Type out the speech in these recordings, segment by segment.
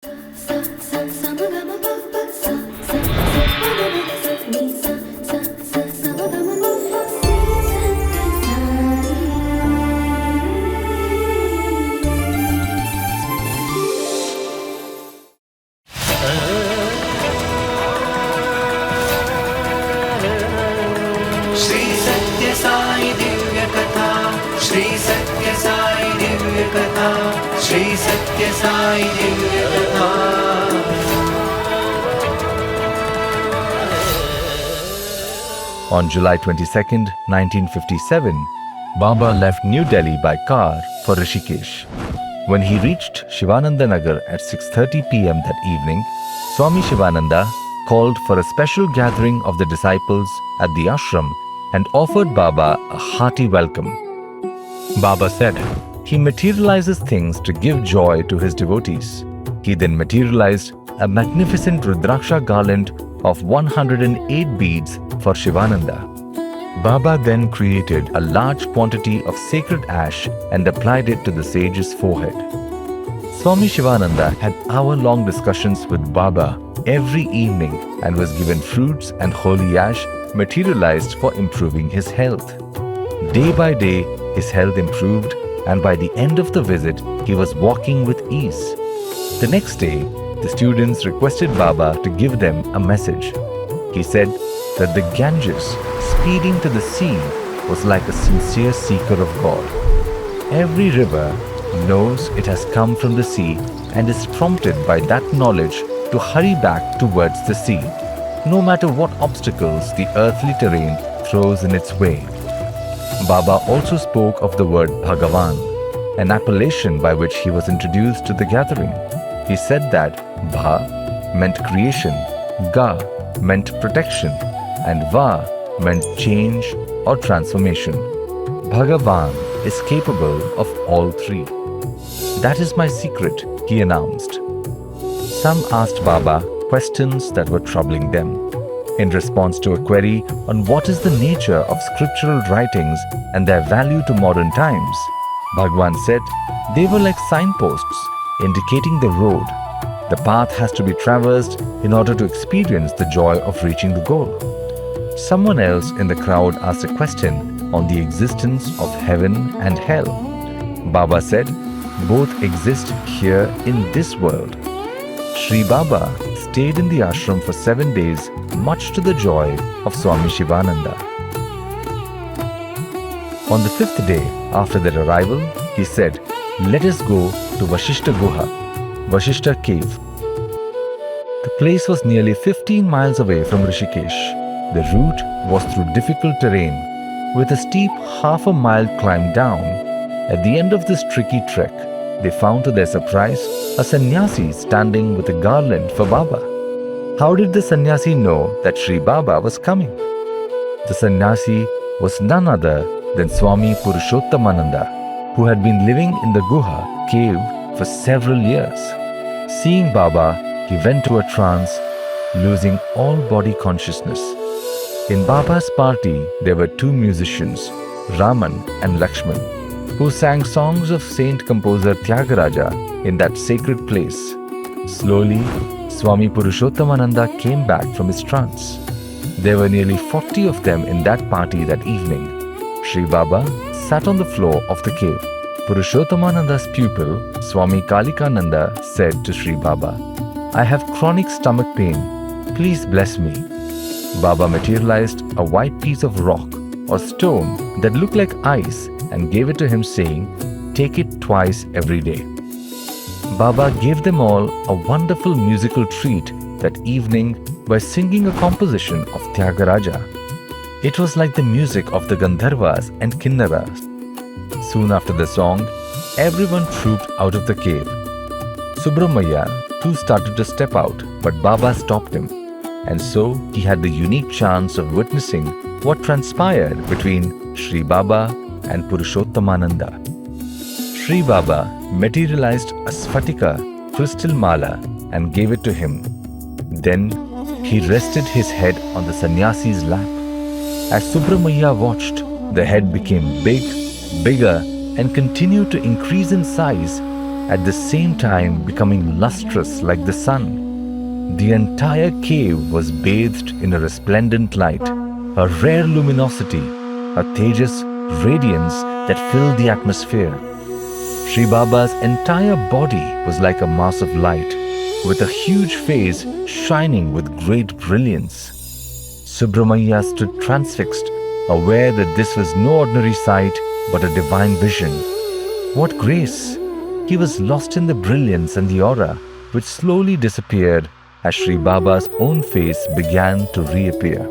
श्री सत्य साई दिव्य कथा, श्री सत्य साई दिव्य कथा, श्री सत्य साई दिव्य कथा। On July 22nd, 1957, Baba left New Delhi by car for Rishikesh. When he reached Shivanandha Nagar at 6:30 p.m. that evening, Swami Shivananda called for a special gathering of the disciples at the ashram and offered Baba a hearty welcome. Baba said he materializes things to give joy to his devotees. He then materialized a magnificent Rudraksha garland of 108 beads for Shivananda. Baba then created a large quantity of sacred ash and applied it to the sage's forehead. Swami Shivananda had hour-long discussions with Baba every evening and was given fruits and holy ash materialized for improving his health. Day by day, his health improved, and by the end of the visit, he was walking with ease. The next day, the students requested Baba to give them a message. He said that the Ganges speeding to the sea was like a sincere seeker of God. Every river knows it has come from the sea and is prompted by that knowledge to hurry back towards the sea, no matter what obstacles the earthly terrain throws in its way. Baba also spoke of the word Bhagavan, an appellation by which he was introduced to the gathering. He said that Bha meant creation, Ga meant protection, and Va meant change or transformation. Bhagavan is capable of all three. That is my secret, he announced. Some asked Baba questions that were troubling them. In response to a query on what is the nature of scriptural writings and their value to modern times, Bhagwan said they were like signposts indicating the road. The path has to be traversed in order to experience the joy of reaching the goal. Someone else in the crowd asked a question on the existence of heaven and hell. Baba said, both exist here in this world. Sri Baba stayed in the ashram for 7 days, much to the joy of Swami Shivananda. On the 5th day after their arrival, he said, "Let us go to Vashishta Guha, Vashishta cave." The place was nearly 15 miles away from Rishikesh. The route was through difficult terrain, with a steep half-a-mile climb down. At the end of this tricky trek, they found to their surprise a sannyasi standing with a garland for Baba. How did the sannyasi know that Sri Baba was coming? The sannyasi was none other than Swami Purushottamananda, who had been living in the Guha cave for several years. Seeing Baba, he went to a trance, losing all body consciousness. In Baba's party, there were 2 musicians, Raman and Lakshman, who sang songs of saint composer Tyagaraja in that sacred place. Slowly, Swami Purushottamananda came back from his trance. There were nearly 40 of them in that party that evening. Sri Baba sat on the floor of the cave. Purushottamananda's pupil, Swami Kalikananda, said to Sri Baba, "I have chronic stomach pain. Please bless me." Baba materialized a white piece of rock or stone that looked like ice and gave it to him, saying, "Take it twice every day." Baba gave them all a wonderful musical treat that evening by singing a composition of Tyagaraja. It was like the music of the Gandharvas and Kinnaras. Soon after the song, everyone trooped out of the cave. Subramanya too started to step out, but Baba stopped him. And so he had the unique chance of witnessing what transpired between Sri Baba and Purushottamananda. Sri Baba materialized a sphatika crystal mala and gave it to him. Then he rested his head on the sannyasi's lap. As Subramanya watched, the head became bigger and continued to increase in size at the same time becoming lustrous like the sun. The entire cave was bathed in a resplendent light, a rare luminosity, a tejas radiance that filled the atmosphere. Sri Baba's entire body was like a mass of light, with a huge face shining with great brilliance. Subramanya stood transfixed, aware that this was no ordinary sight but a divine vision. What grace! He was lost in the brilliance and the aura, which slowly disappeared as Sri Baba's own face began to reappear.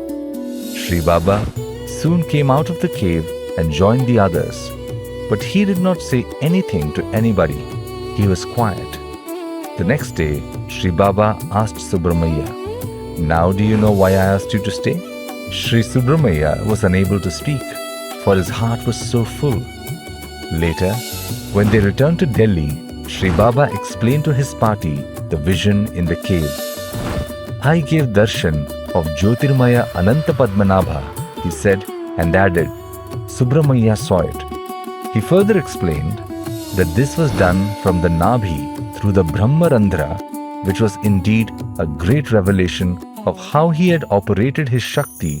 Sri Baba soon came out of the cave and joined the others, but he did not say anything to anybody. He was quiet. The next day, Sri Baba asked Subramanya, "Now do you know why I asked you to stay?" Sri Subramanya was unable to speak, for his heart was so full. Later, when they returned to Delhi, Sri Baba explained to his party the vision in the cave. "I gave darshan of Jyotirmaya Ananta Padmanabha," he said, and added, "Subramanya saw it." He further explained that this was done from the Nabhi through the Brahmarandhra, which was indeed a great revelation of how he had operated his Shakti